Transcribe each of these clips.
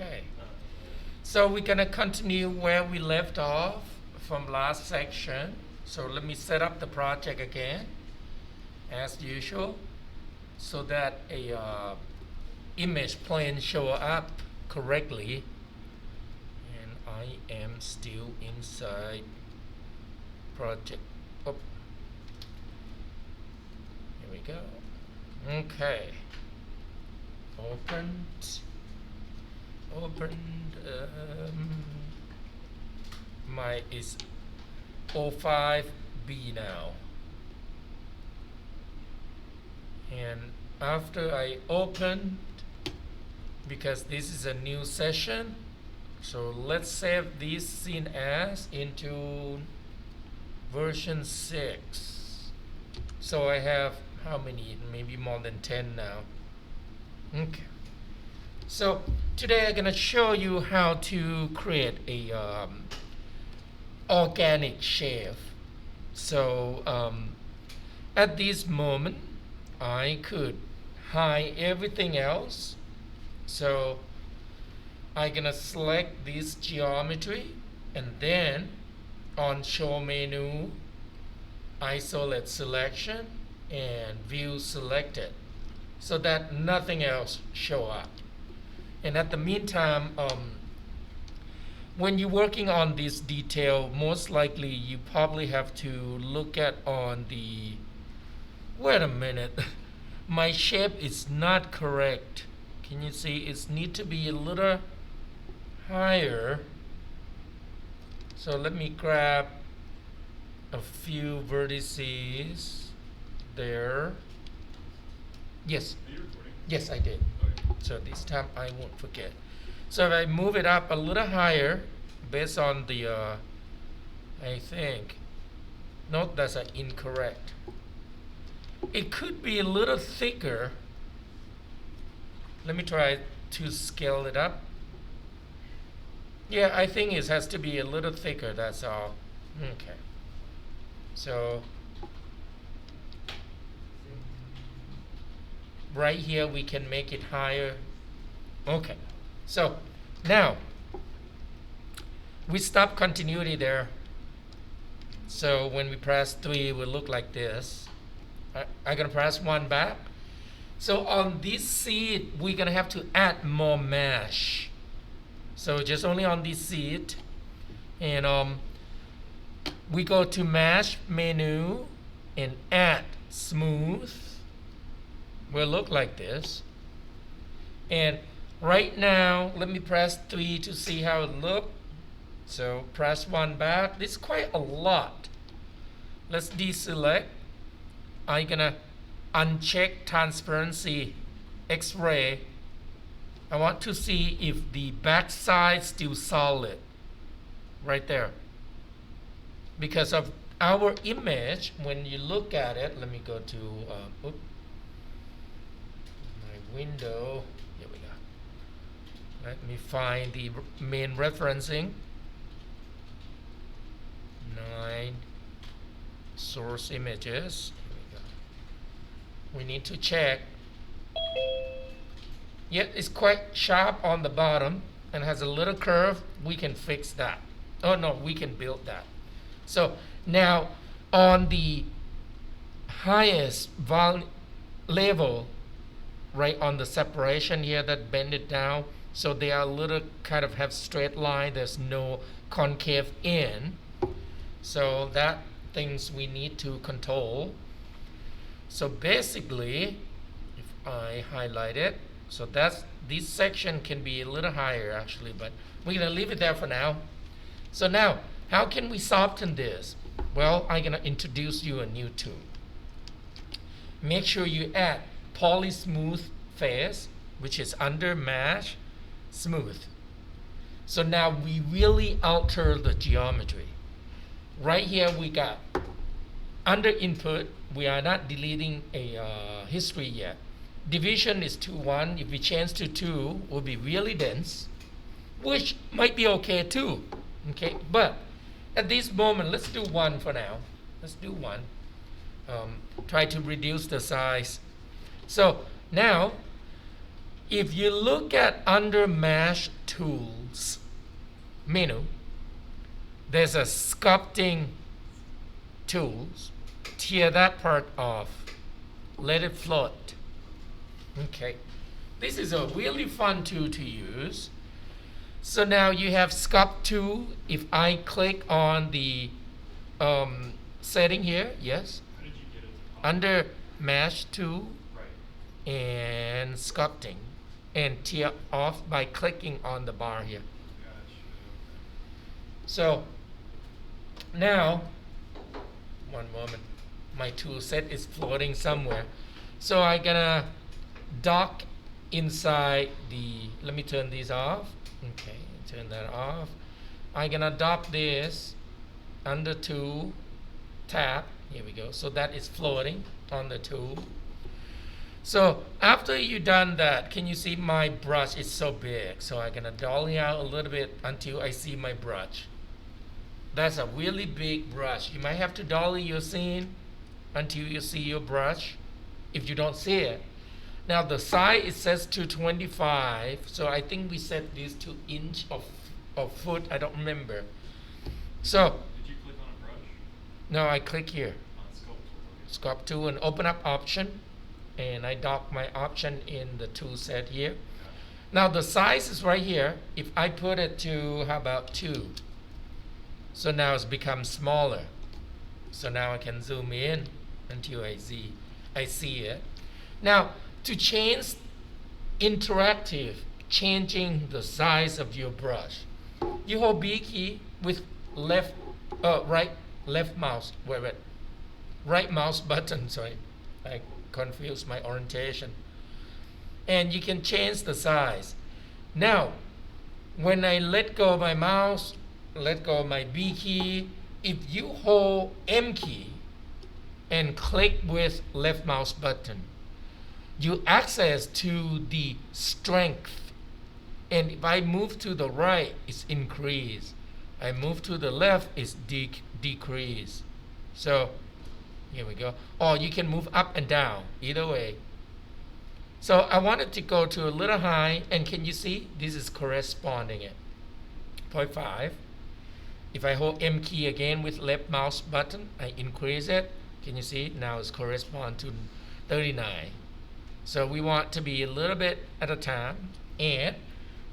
Okay. So we're going to continue where we left off from last section. So let me set up the project again, as usual, so that a image plane show up correctly. And I am still inside project. Oh. Here we go. Okay. Opened. My is 05B now. And after I opened, because this is a new session, so let's save this scene as into version 6. So I have how many? Maybe more than 10 now. Okay. So today I'm going to show you how to create a organic shape. So at this moment, I could hide everything else. So I'm going to select this geometry, and then on Show menu, isolate selection and View selected, so that nothing else show up. And at the meantime, when you're working on this detail, most likely you probably have to look at on the, wait a minute, my shape is not correct. Can you see it needs to be a little higher? So let me grab a few vertices there. Yes. Yes, I did. So this time I won't forget. So if I move it up a little higher, based on the, I think, note that's incorrect. It could be a little thicker. Let me try to scale it up. Yeah, I think it has to be a little thicker, that's all. Okay. So right here we can make it higher. Okay, so now we stop continuity there. So when we press 3 it will look like this. I'm gonna press 1 back. So on this seed we're gonna have to add more mesh. So just only on this seed, and we go to mesh menu and add smooth. Will look like this. And right now, let me press 3 to see how it looks. So press 1 back. This is quite a lot. Let's deselect. I'm gonna uncheck transparency X-ray. I want to see if the back side still solid. Right there. Because of our image, when you look at it, let me go to window. Here we go. Let me find the main referencing. 9 source images. Here we go. We need to check. Yet it's quite sharp on the bottom and has a little curve. We can fix that. Oh no, we can build that. So now on the highest level, right on the separation here that bend it down, so they are a little kind of have straight line, there's no concave in, so that things we need to control. So basically if I highlight it, so that's this section can be a little higher actually, but we're gonna leave it there for now. So now how can we soften this? Well, I'm gonna introduce you a new tool. Make sure you add Poly Smooth Face, which is under Mesh Smooth. So now we really alter the geometry. Right here we got under input, we are not deleting a history yet. Division is 2:1. If we change to 2, it will be really dense, which might be okay too. Okay, but at this moment, let's do 1 for now. Let's do 1. Try to reduce the size. So now, if you look at under mesh tools menu, there's a sculpting tools. Tear that part off. Let it float. Okay. This is a really fun tool to use. So now you have sculpt tool. If I click on the setting here, yes. How did you get it? Under mesh tool Right. and sculpting, and tear off by clicking on the bar here. Gotcha. So now, one moment, my tool set is floating somewhere. So I'm gonna dock inside the, let me turn these off. Okay, turn that off. I'm gonna dock this under tool, tab, here we go. So that is floating on the tool. So after you've done that, can you see my brush is so big? So I'm gonna dolly out a little bit until I see my brush. That's a really big brush. You might have to dolly your scene until you see your brush if you don't see it. Now the size, it says 225, so I think we set this to inch or foot, I don't remember. So, Did you click on a brush? now I click here, On sculpt tool. sculpt tool, and open up option, and I dock my option in the tool set here. Now the size is right here. If I put it to, how about 2? So now it's become smaller. So now I can zoom in until I see it. Now, to change interactive, changing the size of your brush, you hold B key with left mouse, right mouse button, sorry, I confused my orientation. And you can change the size. Now, when I let go of my mouse, let go of my B key, if you hold M key and click with left mouse button, you access to the strength. And if I move to the right, it's increase. I move to the left, it's decrease. So here we go. Or you can move up and down, either way. So I wanted to go to a little high, and can you see? This is corresponding it. 0.5. If I hold M key again with left mouse button, I increase it. Can you see? Now it's correspond to 39. So we want to be a little bit at a time, and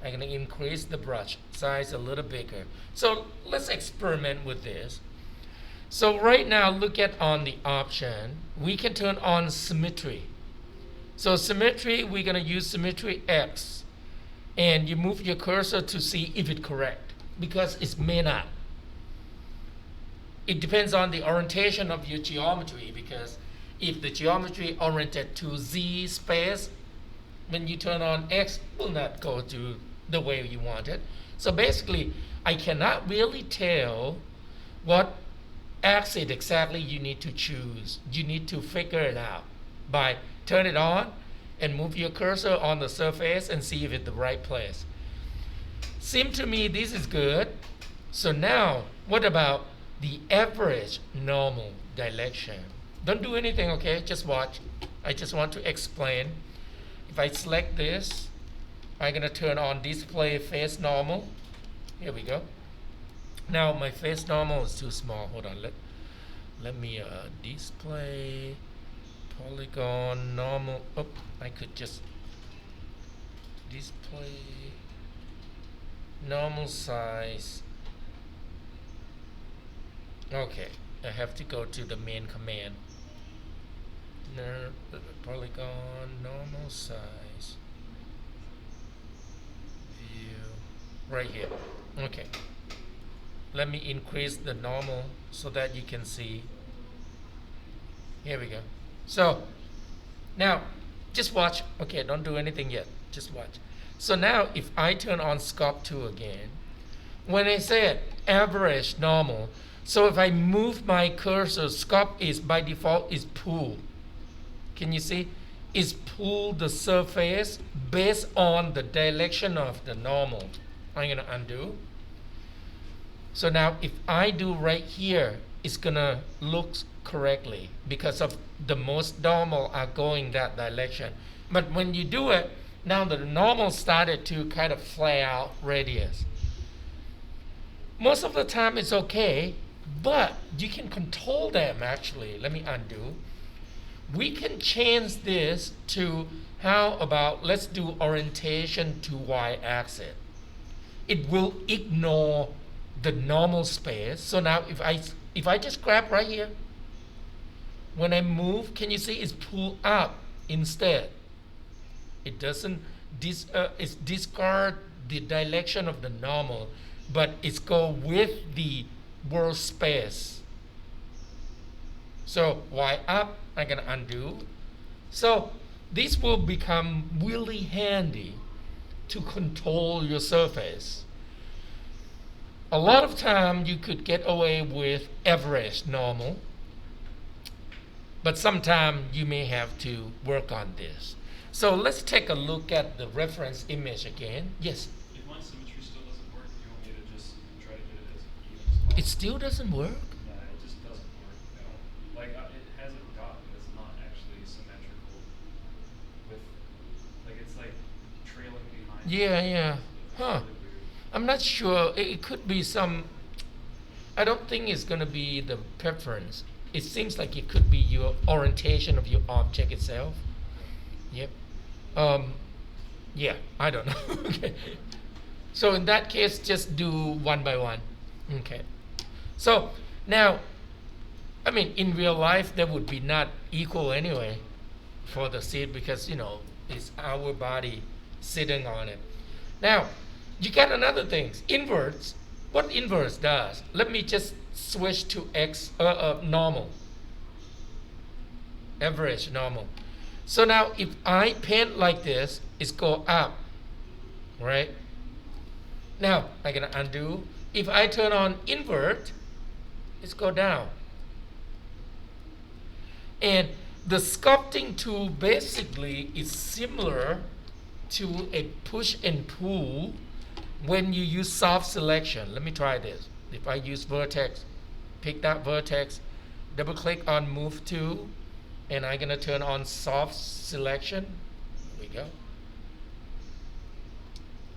I'm going to increase the brush size a little bigger. So let's experiment with this. So right now, look at on the option, we can turn on symmetry. So symmetry, we're going to use symmetry X, and you move your cursor to see if it's correct, because it may not. It depends on the orientation of your geometry, because if the geometry oriented to Z space, when you turn on X, it will not go to the way you want it. So basically, I cannot really tell what axis exactly you need to choose. You need to figure it out by turn it on and move your cursor on the surface and see if it's the right place. Seems to me this is good. So now, what about the average normal direction? Don't do anything, okay? Just watch. I just want to explain. If I select this, I'm going to turn on display face normal. Here we go. Now my face normal is too small. Hold on. Let me display polygon normal. Oh, I could just display normal size. Okay, I have to go to the main command. Polygon normal size view right here. Okay, let me increase the normal so that you can see. Here we go. So now just watch. Okay, don't do anything yet, just watch. So now if I turn on sculpt 2 again, when I said average normal, so if I move my cursor, sculpt is by default is pull. Can you see? Is pull the surface based on the direction of the normal. I'm going to undo. So now if I do right here, it's going to look correctly because of the most normal are going that direction. But when you do it, Now the normal started to kind of flare out radius. Most of the time it's okay, but you can control them actually. Let me undo. We can change this to, how about let's do orientation to y-axis. It will ignore the normal space. So now if I just grab right here, when I move, can you see it's pulled up instead? It doesn't it's discard the direction of the normal, but it's go with the world space. So y up, I'm gonna undo. So this will become really handy to control your surface. A lot of time you could get away with average normal, but sometimes you may have to work on this. So let's take a look at the reference image again. Yes? If my symmetry still doesn't work, do you want me to just try to get it as even as possible? It still doesn't work? Yeah, it just doesn't work at all. Like, it has a dot, but it's not actually symmetrical with, like, it's like trailing behind. Yeah. It's Huh. really weird. I'm not sure. It could be some, I don't think it's going to be the preference. It seems like it could be your orientation of your object itself. Yep. Yeah, I don't know. Okay. So in that case, just do one by one. Okay. So now, I mean, in real life, that would be not equal anyway for the seat because, you know, it's our body sitting on it. Now, you got another thing, inverse. What inverse does? Let me just switch to normal, average normal. So now if I paint like this, it's go up, right? Now I'm gonna undo. If I turn on invert, it's go down. And the sculpting tool basically is similar to a push and pull when you use soft selection. Let me try this. If I use vertex, pick that vertex, double click on move to, and I'm gonna turn on soft selection. Here we go.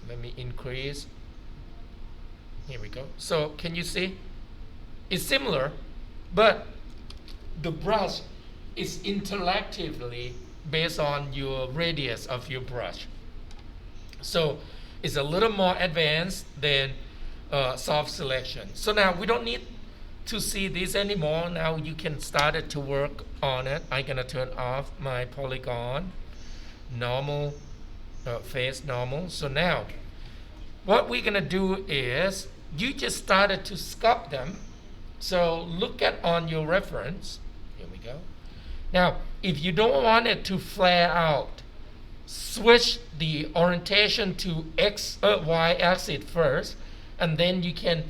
Let me increase. Here we go. So can you see? It's similar, but the brush is interactively based on your radius of your brush. So it's a little more advanced than soft selection. So now we don't need to see this anymore. Now you can start it to work on it. I'm gonna turn off my polygon, normal, face normal. So now what we're gonna do is you just started to sculpt them. So look at on your reference. Here we go. Now if you don't want it to flare out, switch the orientation to y axis first, and then you can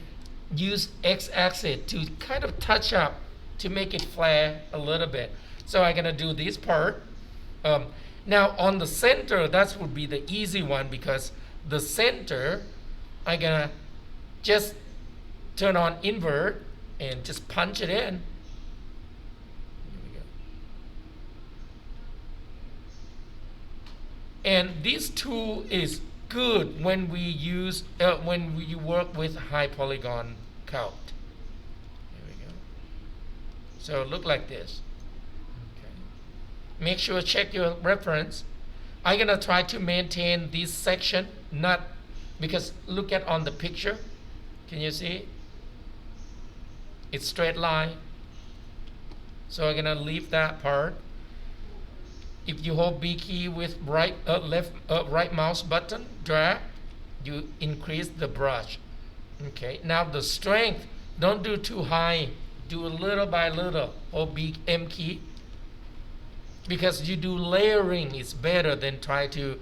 use x-axis to kind of touch up to make it flare a little bit. So I'm gonna do this part. Now on the center, that would be the easy one because the center, I'm gonna just turn on invert and just punch it in. Here we go. And this tool is good when we use when we work with high polygon count. Here we go. So look like this. Okay. Make sure check your reference. I'm gonna try to maintain this section, not because look at on the picture. Can you see? It's straight line. So I'm gonna leave that part. If you hold B key with right mouse button, drag, you increase the brush. Okay. Now the strength, don't do too high. Do a little by little. Hold M key. Because you do layering, it's better than try to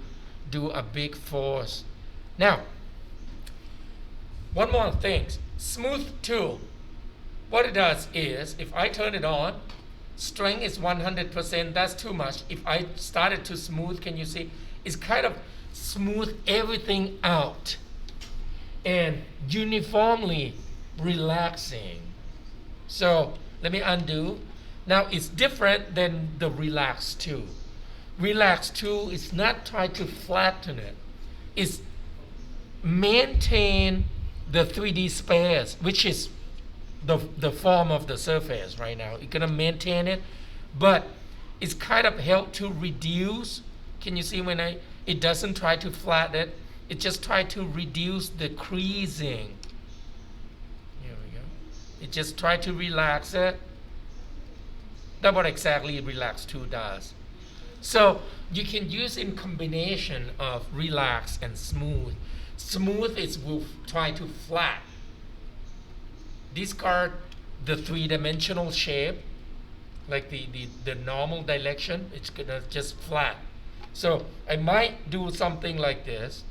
do a big force. Now, one more thing. Smooth tool. What it does is, if I turn it on, strength is 100%, that's too much. If I started to smooth, can you see? It's kind of smooth everything out and uniformly relaxing. So let me undo. Now it's different than the relax tool. Relax 2 is not try to flatten it. It's maintain the 3D space, which is the form of the surface right now. You're gonna maintain it, but it's kind of help to reduce. Can you see when it doesn't try to flatten it, it just try to reduce the creasing. Here we go. It just try to relax it. That's what exactly Relax 2 does. So you can use in combination of relax and smooth. Smooth is will try to flat. Discard the three-dimensional shape, like the normal direction. It's gonna just flat. So I might do something like this.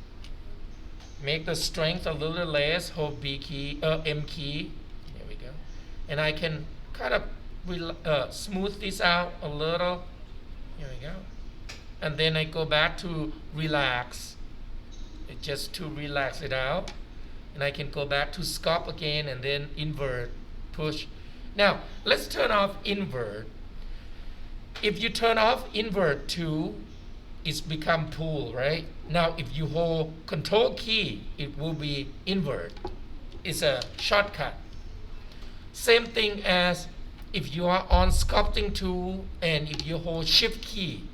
Make the strength a little less. Hold B key, M key. There we go. And I can kind of smooth this out a little. Here we go. And then I go back to relax. Just to relax it out. And I can go back to sculpt again and then invert, push. Now, let's turn off invert. If you turn off invert 2, it's become pull, right? Now, if you hold control key, it will be invert. It's a shortcut. Same thing as if you are on sculpting tool and if you hold shift key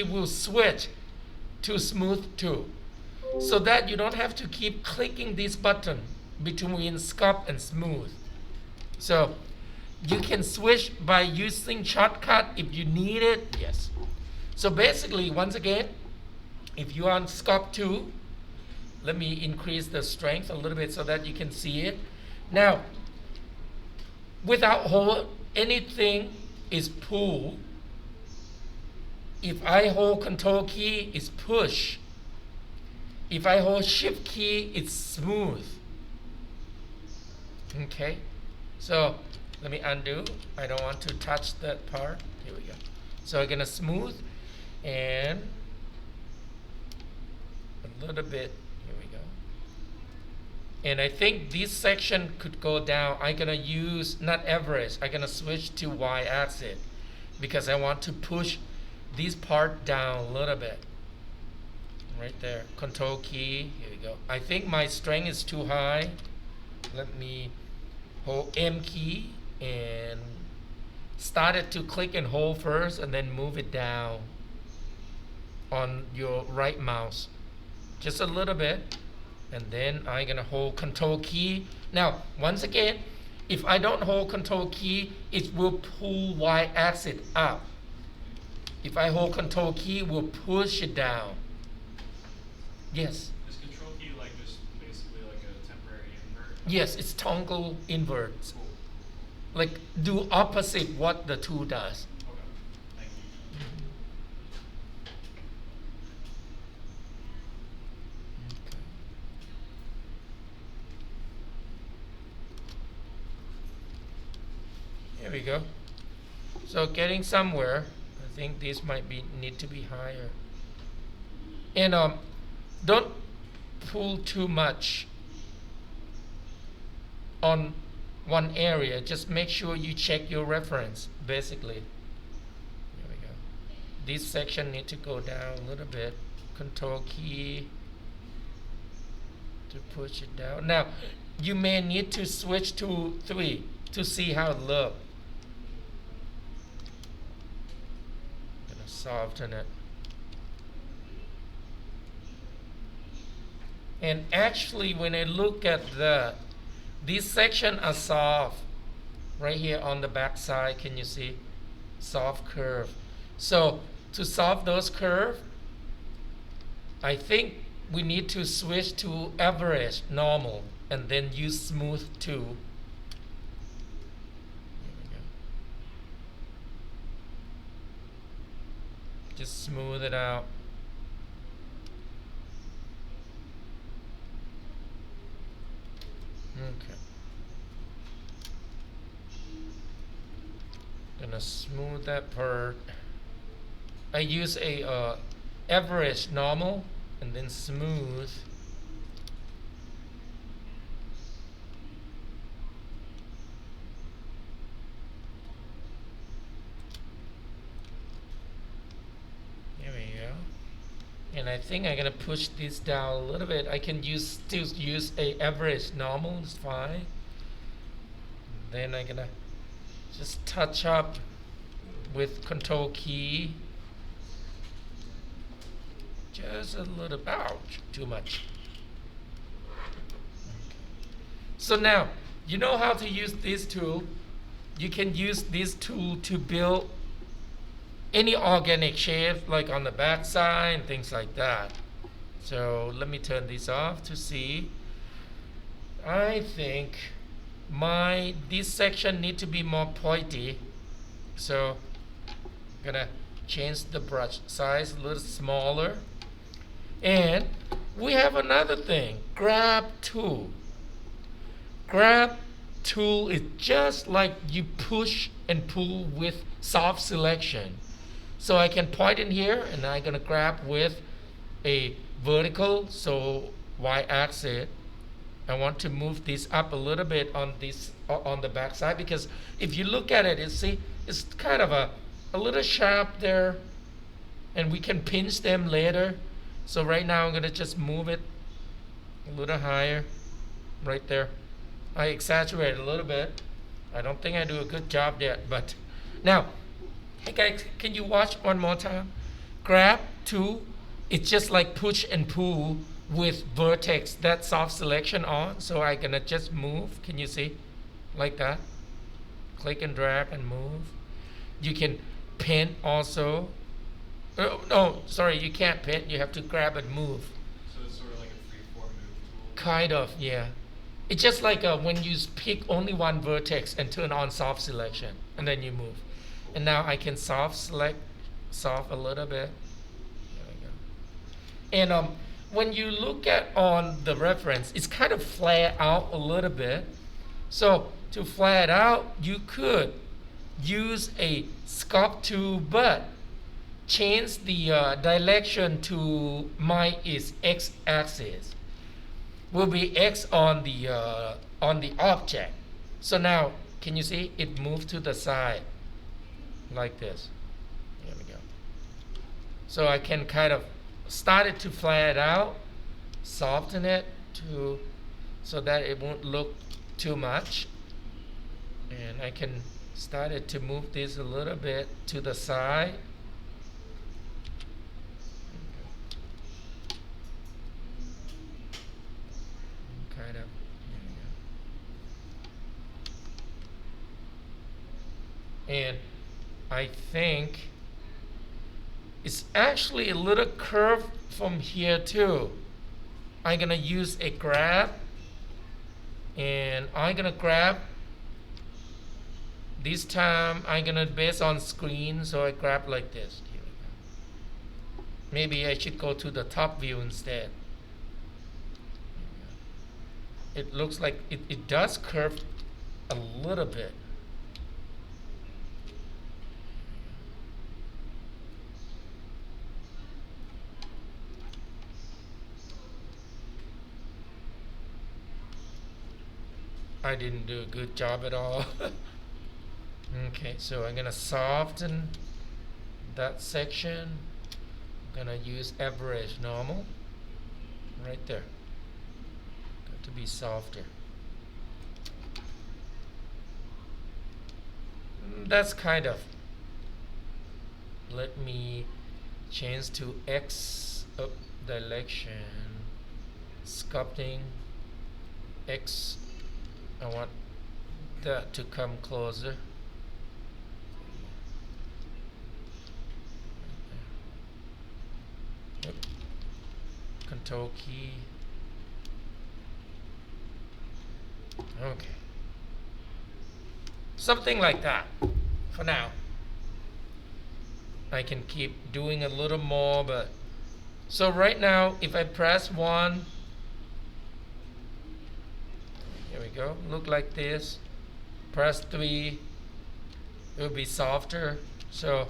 will switch to smooth tool. So that you don't have to keep clicking this button between sculpt and smooth. So you can switch by using shortcut if you need it. Yes. So basically, once again, if you are on sculpt 2, let me increase the strength a little bit so that you can see it. Now, without hold, anything is pull. If I hold control key, it's push. If I hold shift key, it's smooth. Okay, so let me undo. I don't want to touch that part. Here we go. So I'm gonna smooth and a little bit. Here we go. And I think this section could go down. I'm gonna use not average. I'm gonna switch to y-axis because I want to push this part down a little bit. Right there, control key, here we go. I think my strength is too high. Let me hold M key and start it to click and hold first and then move it down on your right mouse. Just a little bit. And then I'm gonna hold control key. Now, once again, if I don't hold control key, it will pull y-axis up. If I hold control key, it will push it down. Yes. Is control key like just basically like a temporary invert? Yes, it's toggle inverts. Cool. Like do opposite what the tool does. Okay. Thank you. Here we go. So getting somewhere. I think this might be need to be higher. And don't pull too much on one area. Just make sure you check your reference, basically. Here we go. This section need to go down a little bit. Control key to push it down. Now, you may need to switch to 3 to see how it looks. Gonna soften it. And actually, when I look at these sections are soft. Right here on the back side, can you see? Soft curve. So to solve those curves, I think we need to switch to average, normal, and then use smooth too. Here we go. Just smooth it out. Okay. Gonna smooth that part. I use a average normal and then smooth. And I think I'm gonna push this down a little bit. I can still use a average normal, it's fine. Then I'm gonna just touch up with control key. Just a little, ouch, too much. So now, you know how to use this tool. You can use this tool to build any organic shape, like on the back side and things like that. So let me turn this off to see. I think this section need to be more pointy. So I'm gonna change the brush size a little smaller. And we have another thing, grab tool. Grab tool is just like you push and pull with soft selection. So I can point in here and I'm gonna grab with a vertical, so y-axis. I want to move this up a little bit on the back side, because if you look at it, you see it's kind of a little sharp there, and we can pinch them later. So right now I'm gonna just move it a little higher, right there. I exaggerate a little bit. I don't think I do a good job yet, but now, hey guys, can you watch one more time? Grab tool, it's just like push and pull with vertex, that soft selection on. So I'm gonna just move, can you see? Like that. Click and drag and move. You can pin also. No, sorry, you can't pin, you have to grab and move. So it's sort of like a free-form move tool? Kind of, yeah. It's just like when you pick only one vertex and turn on soft selection, and then you move. And now I can soft a little bit. There we go. And when you look at on the reference, it's kind of flare out a little bit. So to flare it out, you could use a sculpt tool, but change the direction to mine is x-axis. Will be x on the object. So now, can you see it moved to the side like this? There we go. So I can kind of start it to flare it out, soften it so that it won't look too much, and I can start it to move this a little bit to the side. Kind of. And I think it's actually a little curve from here too. I'm gonna use a grab, and I'm gonna grab this time. I'm gonna base on screen, so I grab like this. Here we go. Maybe I should go to the top view instead. It looks like it does curve a little bit. I didn't do a good job at all. Okay, so I'm gonna soften that section. I'm gonna use average normal right there. Got to be softer. That's kind of. Let me change to X direction. Sculpting X. I want that to come closer. Yep. Control key. Okay. Something like that for now. I can keep doing a little more, but so right now if I press 1, here we go, look like this. Press 3, it will be softer. So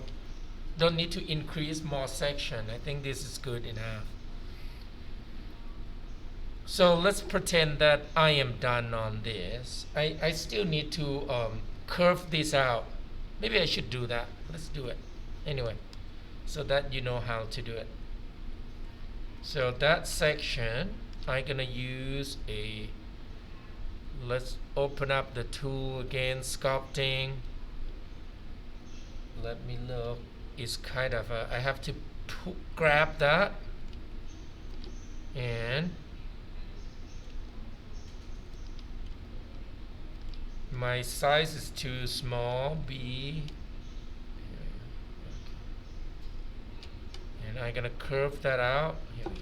don't need to increase more section. I think this is good enough. So let's pretend that I am done on this. I still need to curve this out. Maybe I should do that. Let's do it anyway, so that you know how to do it. So that section, I'm gonna use a, let's open up the tool again, sculpting. Let me look. It's kind of a, I have to grab that and my size is too small, B, and I'm gonna curve that out. Here we go.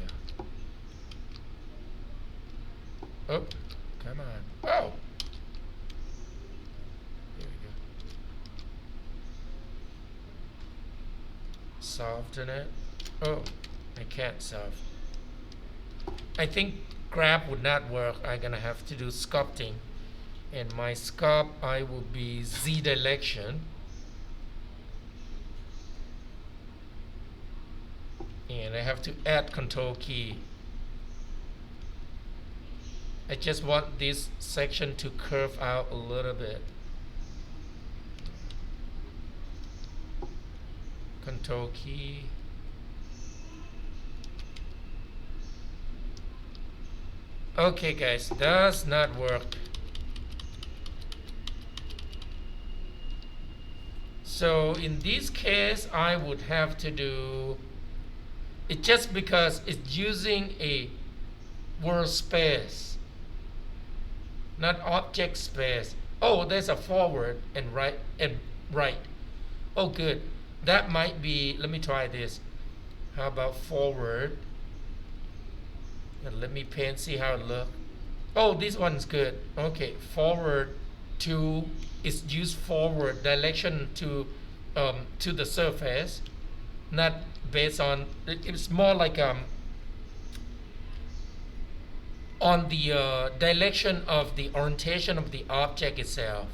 Oh, come on. Oh! Here we go. Soften it. Oh, I can't soften. I think grab would not work. I'm gonna have to do sculpting. And my sculpt, I will be Z direction. And I have to add control key. I just want this section to curve out a little bit. Control key. Okay guys, does not work. So in this case, I would have to do it just because it's using a word space, not object space. Oh, there's a forward and right and right. Oh, good. That might be, let me try this. How about forward? And let me paint, see how it looks. Oh, this one's good. Okay, forward to is used forward direction to the surface, not based on. It's more like on the direction of the orientation of the object itself.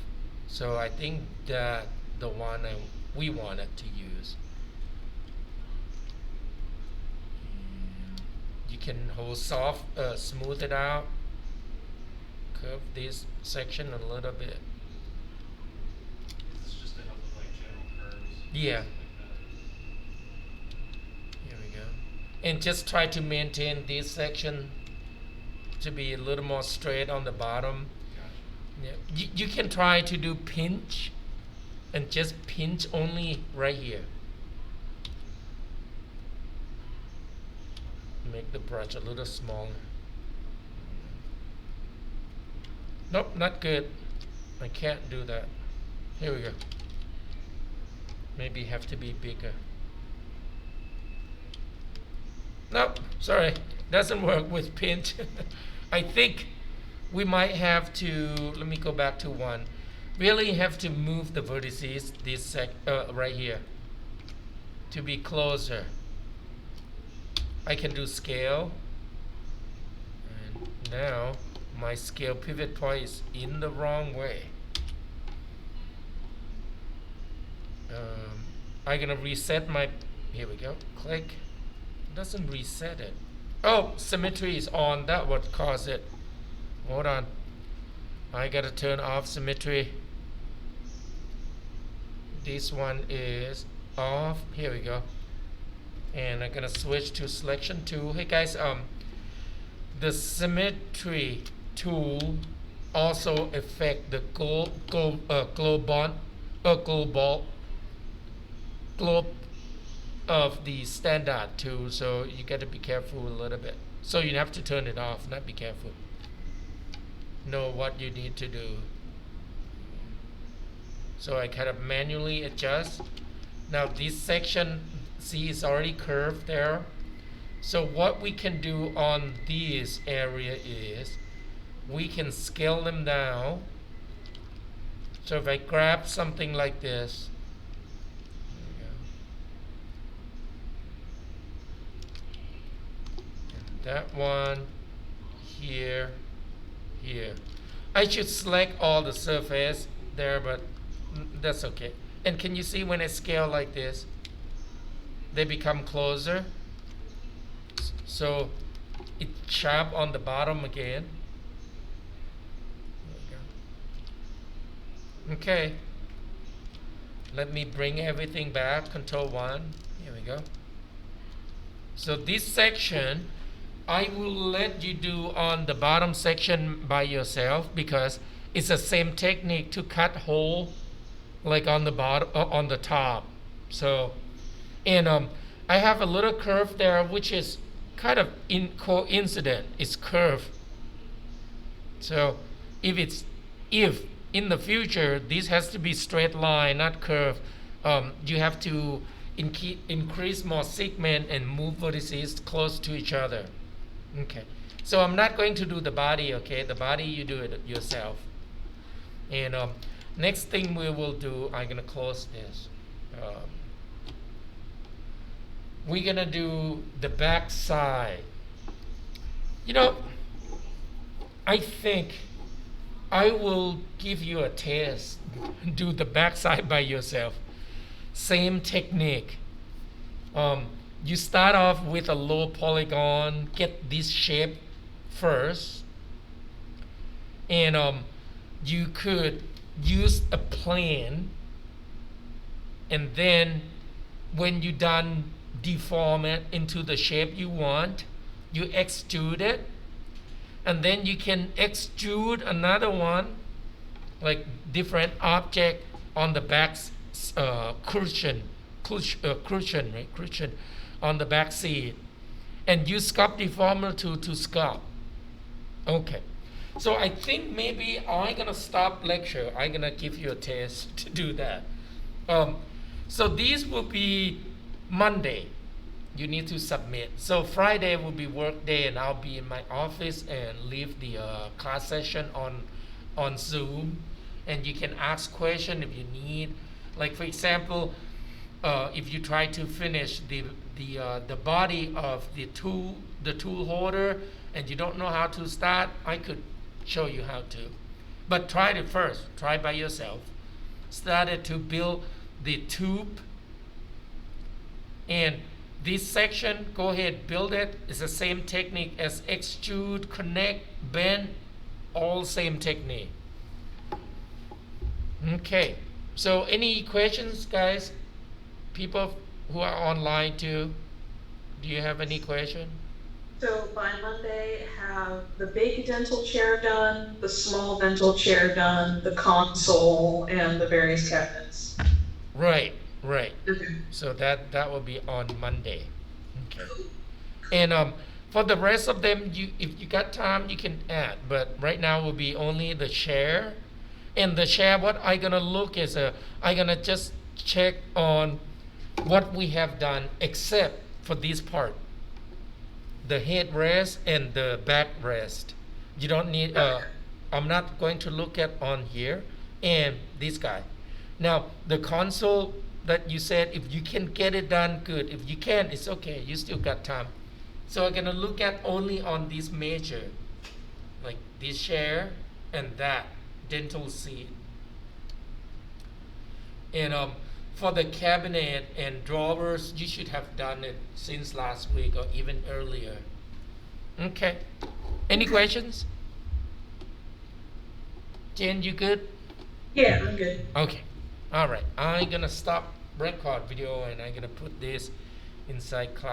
So I think that the one we wanted to use. You can hold soft, smooth it out, curve this section a little bit. Is this just to help with like general curves? Yeah. Like that? Here we go. And just try to maintain this section to be a little more straight on the bottom. Gotcha. Yeah. You can try to do pinch and just pinch only right here. Make the brush a little smaller. Nope, not good. I can't do that. Here we go. Maybe have to be bigger. Nope, sorry. Doesn't work with pinch. I think we might have to, let me go back to one. Really have to move the vertices this right here to be closer. I can do scale, and now my scale pivot point is in the wrong way. I'm gonna reset my, here we go, click. Doesn't reset it. Oh, symmetry is on, that would cause it. Hold on, I gotta turn off symmetry. This one is off, here we go. And I'm gonna switch to selection tool. Hey guys, the symmetry tool also affect the globe of the standard tool, so you got to be careful a little bit. So you have to turn it off, not be careful. Know what you need to do. So I kind of manually adjust. Now this section, see, it's already curved there. So what we can do on this area is we can scale them down. So if I grab something like this, there we go. And that one here, here. I should select all the surface there, but that's okay. And can you see when I scale like this, they become closer? So it's sharp on the bottom again. There we go. Okay. Let me bring everything back. Control 1. Here we go. So this section, I will let you do on the bottom section by yourself because it's the same technique to cut hole like on the bottom on the top. So, and I have a little curve there which is kind of in coincident. It's curved. So if in the future this has to be straight line, not curve, you have to increase more segment and move vertices close to each other. Okay. So I'm not going to do the body. Okay, the body you do it yourself. And next thing we will do, I'm gonna close this. We're gonna do the back side. You know, I think I will give you a test. Do the back side by yourself. Same technique. You start off with a low polygon, get this shape first, and you could use a plane, and then when you done deform it into the shape you want, you extrude it, and then you can extrude another one, like different object on the back cushion on the back seat, and use sculpt deformer to sculpt. Okay. So I think maybe I'm gonna stop lecture. I'm gonna give you a test to do that. So these will be Monday. You need to submit. So Friday will be work day, and I'll be in my office and leave the class session on Zoom, and you can ask question if you need. Like for example, if you try to finish the body of the tool holder and you don't know how to start, I could show you how to. But try it first. Try by yourself. Started to build the tube, and this section, go ahead, build it. It's the same technique as extrude, connect, bend, all same technique. Okay. So any questions, guys? People who are online too, do you have any question? So by Monday, have the big dental chair done, the small dental chair done, the console, and the various cabinets. Right, right. Okay. So that will be on Monday. Okay. And for the rest of them, if you got time, you can add. But right now will be only the chair. And the chair, what I gonna look is I gonna just check on what we have done, except for this part, the headrest and the backrest. You don't need. I'm not going to look at on here, and this guy. Now the console that you said, if you can get it done, good. If you can't, it's okay. You still got time. So I'm gonna look at only on this major, like this chair and that dental seat. And for the cabinet and drawers, you should have done it since last week or even earlier. Okay. Any questions? Jen, you good? Yeah, I'm good. Okay. All right. I'm gonna stop record video and I'm gonna put this inside class.